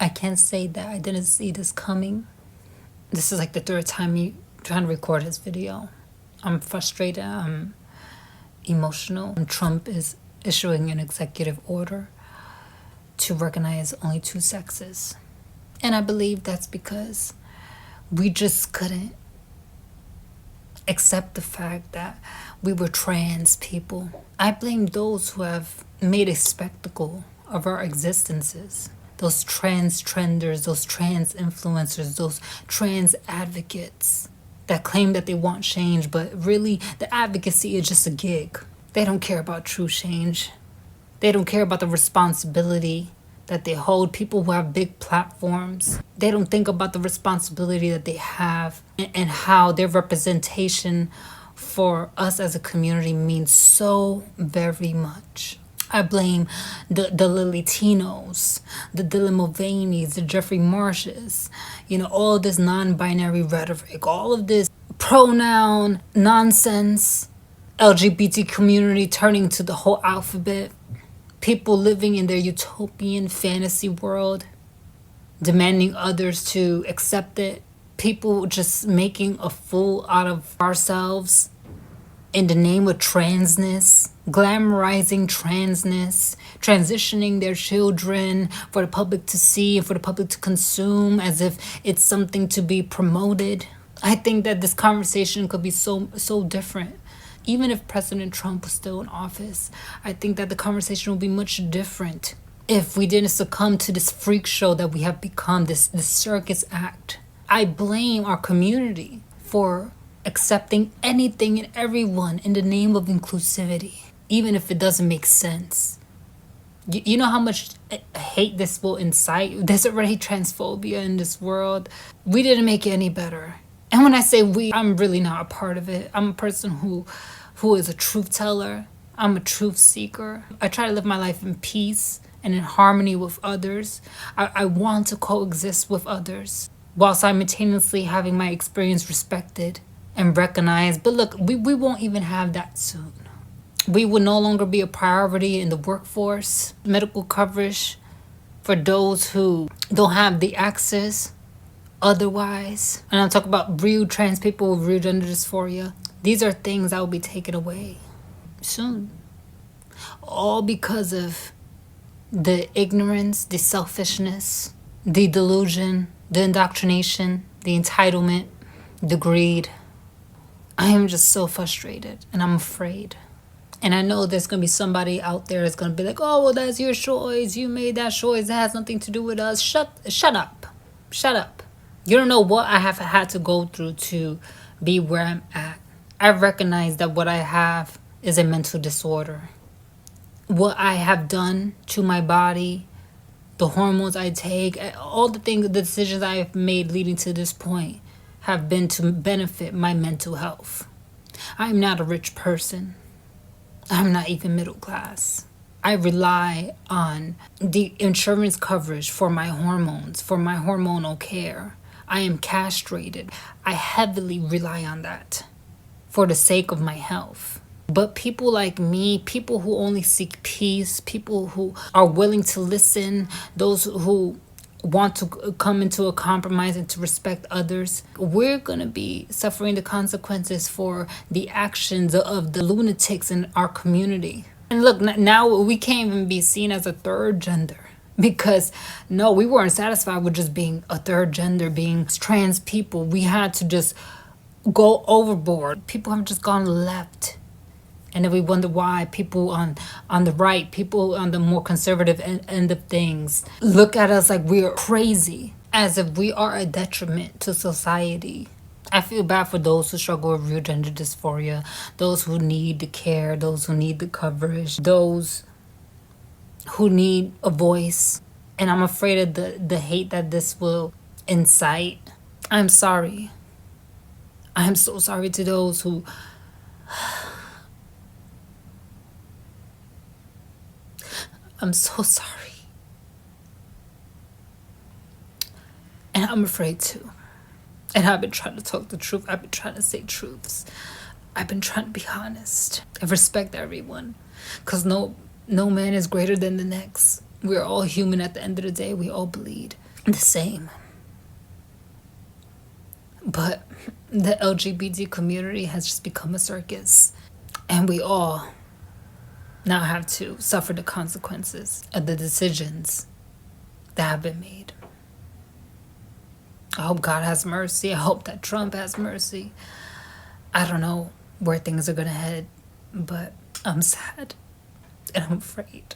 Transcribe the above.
I can't say that I didn't see this coming. This is like the third time me trying to record his video. I'm frustrated. I'm emotional. Trump is issuing an executive order to recognize only two sexes. And I believe that's because we just couldn't accept the fact that we were trans people. I blame those who have made a spectacle of our existences. Those trans trenders, those trans influencers, those trans advocates that claim that they want change, but really the advocacy is just a gig. They don't care about true change. They don't care about the responsibility that they hold. People who have big platforms, they don't think about the responsibility that they have and how their representation for us as a community means so very much. I blame the Latinos, the Dylan Mulvaney's, the Jeffrey Marshes, all this non-binary rhetoric, all of this pronoun nonsense, LGBT community turning to the whole alphabet, people living in their utopian fantasy world, demanding others to accept it, people just making a fool out of ourselves in the name of transness, glamorizing transness, transitioning their children for the public to see and for the public to consume as if it's something to be promoted. I think that this conversation could be so different. Even if President Trump was still in office, I think that the conversation would be much different if we didn't succumb to this freak show that we have become, this circus act. I blame our community for accepting anything and everyone in the name of inclusivity, even if it doesn't make sense. You know how much hate this will incite? There's already transphobia in this world. We didn't make it any better. And when I say we, I'm really not a part of it. I'm a person who is a truth teller. I'm a truth seeker. I try to live my life in peace and in harmony with others. I want to coexist with others while simultaneously having my experience respected and recognized. But look, we won't even have that soon. We will no longer be a priority in the workforce. Medical coverage for those who don't have the access otherwise. And I'm talking about real trans people with real gender dysphoria. These are things that will be taken away soon. All because of the ignorance, the selfishness, the delusion, the indoctrination, the entitlement, the greed. I am just so frustrated and I'm afraid. And I know there's going to be somebody out there that's going to be like, oh, well, that's your choice. You made that choice. It has nothing to do with us. Shut up. Shut up. You don't know what I have had to go through to be where I'm at. I recognize that what I have is a mental disorder. What I have done to my body, the hormones I take, all the things, the decisions I have made leading to this point have been to benefit my mental health. I'm not a rich person. I'm not even middle class. I rely on the insurance coverage for my hormones, for my hormonal care. I am castrated. I heavily rely on that for the sake of my health. But people like me, people who only seek peace, people who are willing to listen, those who want to come into a compromise and to respect others, we're going to be suffering the consequences for the actions of the lunatics in our community. And look, now we can't even be seen as a third gender. Because no, we weren't satisfied with just being a third gender, being trans people. We had to just go overboard. People have just gone left. And then we wonder why people on the right, people on the more conservative end of things, look at us like we're crazy, as if we are a detriment to society. I feel bad for those who struggle with real gender dysphoria, those who need the care, those who need the coverage, those who need a voice. And I'm afraid of the hate that this will incite. I'm sorry. I'm so sorry to those who... I'm so sorry. And I'm afraid too. And I've been trying to talk the truth. I've been trying to say truths. I've been trying to be honest. I respect everyone. Because no man is greater than the next. We're all human at the end of the day. We all bleed. the same. But the LGBT community has just become a circus. And we all now have to suffer the consequences of the decisions that have been made. I hope God has mercy. I hope that Trump has mercy. I don't know where things are going to head, but I'm sad and I'm afraid.